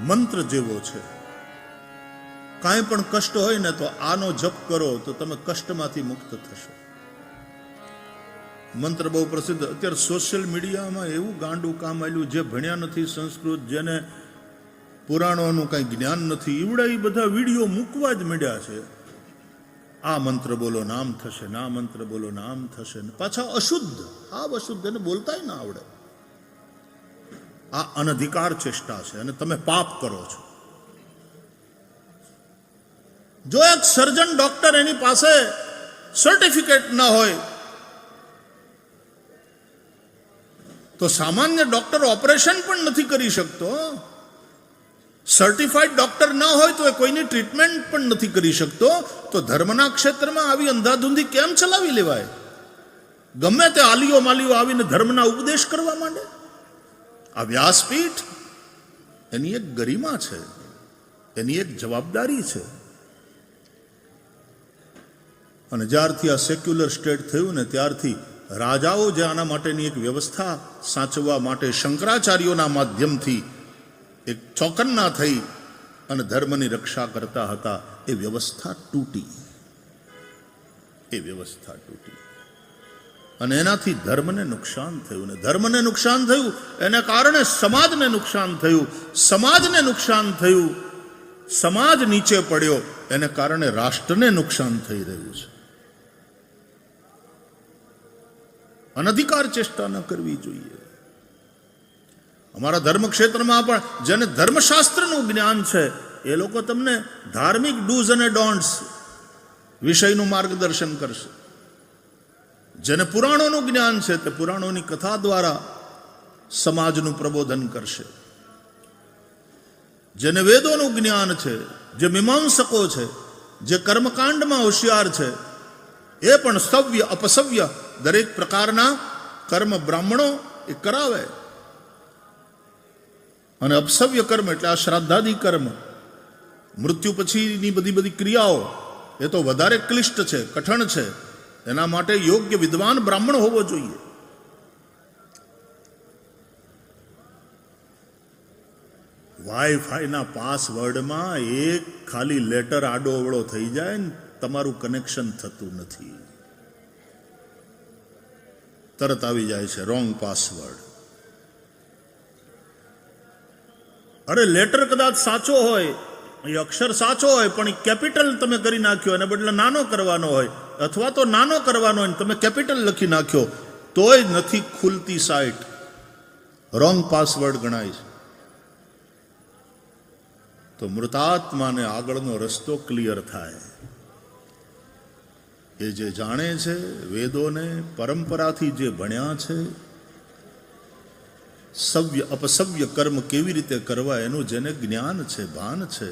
મંત્ર જેવો છે. કાંઈ પણ કષ્ટ હોય ને તો આનો જપ કરો તો તમે કષ્ટમાંથી મુક્ત થશો. મંત્ર બહુ પ્રસિદ્ધ. અત્યારે સોશિયલ મીડિયામાં એવું ગાંડું કામ આવ્યું, જે ભણ્યા નથી સંસ્કૃત, જેને પુરાણોનું કાંઈ જ્ઞાન નથી, એવડા એ બધા વિડીયો મૂકવા જ મળ્યા છે. આ મંત્ર બોલો નામ થશે, ના મંત્ર બોલો નામ થશે, પાછા અશુદ્ધ, આ અશુદ્ધ, એને બોલતાય ના આવડે. આ અનધિકાર ચેષ્ટા છે અને તમે પાપ કરો છો. જો એક સર્જન ડોક્ટર એની પાસે સર્ટિફિકેટ ના હોય તો સામાન્ય ડોક્ટર ઓપરેશન પણ નથી કરી શકતો. સર્ટિફાઈડ ડોક્ટર ના હોય તો એ કોઈની ટ્રીટમેન્ટ પણ નથી કરી શકતો. તો ધર્મના ક્ષેત્રમાં આવી અંધાધૂંધી કેમ ચલાવી લેવાય? ગમે તે આલીઓ માલીઓ આવીને ધર્મના ઉપદેશ કરવા માંડે. આ વ્યાસપીઠ, એની એક ગરિમા છે, એની એક જવાબદારી છે. અને જ્યારથી આ સેક્યુલર સ્ટેટ થયું ને ત્યારથી રાજાઓ જે આના માટેની એક વ્યવસ્થા સાચવવા માટે શંકરાચાર્યોના માધ્યમથી એક ચોકન્ના થઈ અને ધર્મની રક્ષા કરતા હતા, એ વ્યવસ્થા તૂટી. અને એનાથી ધર્મને નુકસાન થયું. ને ધર્મને નુકસાન થયું એને કારણે સમાજને નુકસાન થયું. સમાજને નુકસાન થયું, સમાજ નીચે પડ્યો, એને કારણે રાષ્ટ્રને નુકસાન થઈ રહ્યું છે. અનધિકાર ચેષ્ટા ન કરવી જોઈએ. અમારા ધર્મ ક્ષેત્રમાં પણ જેને ધર્મશાસ્ત્રનું જ્ઞાન છે એ લોકો તમને ધાર્મિક ડૂઝ અને ડોન્ટ્સ વિષયનું માર્ગદર્શન કરશે. જેને પુરાણોનું જ્ઞાન છે તે પુરાણોની કથા દ્વારા સમાજનું પ્રબોધન કરશે. જેને વેદોનું જ્ઞાન છે, જે મીમાંસકો છે, જે કર્મકાંડમાં હોશિયાર છે, એ પણ સવ્ય અપસવ્ય દરેક પ્રકારના કર્મ બ્રાહ્મણો એ કરાવે. અને અપસવ્ય કર્મ એટલે આ શ્રાદ્ધાદિ કર્મ, મૃત્યુ પછીની બધી ક્રિયાઓ, એ તો વધારે ક્લિષ્ટ છે, કઠણ છે. એના માટે યોગ્ય વિદ્વાન બ્રાહ્મણ હોવો જોઈએ. વાઈફાઈના પાસવર્ડમાં એક ખાલી લેટર આડો અવળો થઈ જાય ને તમારું કનેક્શન થતું નથી, તરત આવી જાય છે રોંગ પાસવર્ડ. અરે લેટર કદાચ સાચો હોય, એ અક્ષર સાચો હોય, પણ કેપિટલ તમે કરી નાખ્યો અને બદલે નાનો કરવાનો હોય, અથવા તો નાનો કરવાનો હોય તમે કેપિટલ લખી નાખ્યો, તોય નથી ખુલતી સાઇટ, રોંગ પાસવર્ડ ગણાય છે. તો મૃતાત્માને આગળનો રસ્તો ક્લિયર થાય. એ જે જાણે છે વેદોને, પરંપરાથી જે ભણ્યા છે, સવ્ય અપસવ્ય કર્મ કેવી રીતે કરવા એનું જેને જ્ઞાન છે, ભાન છે,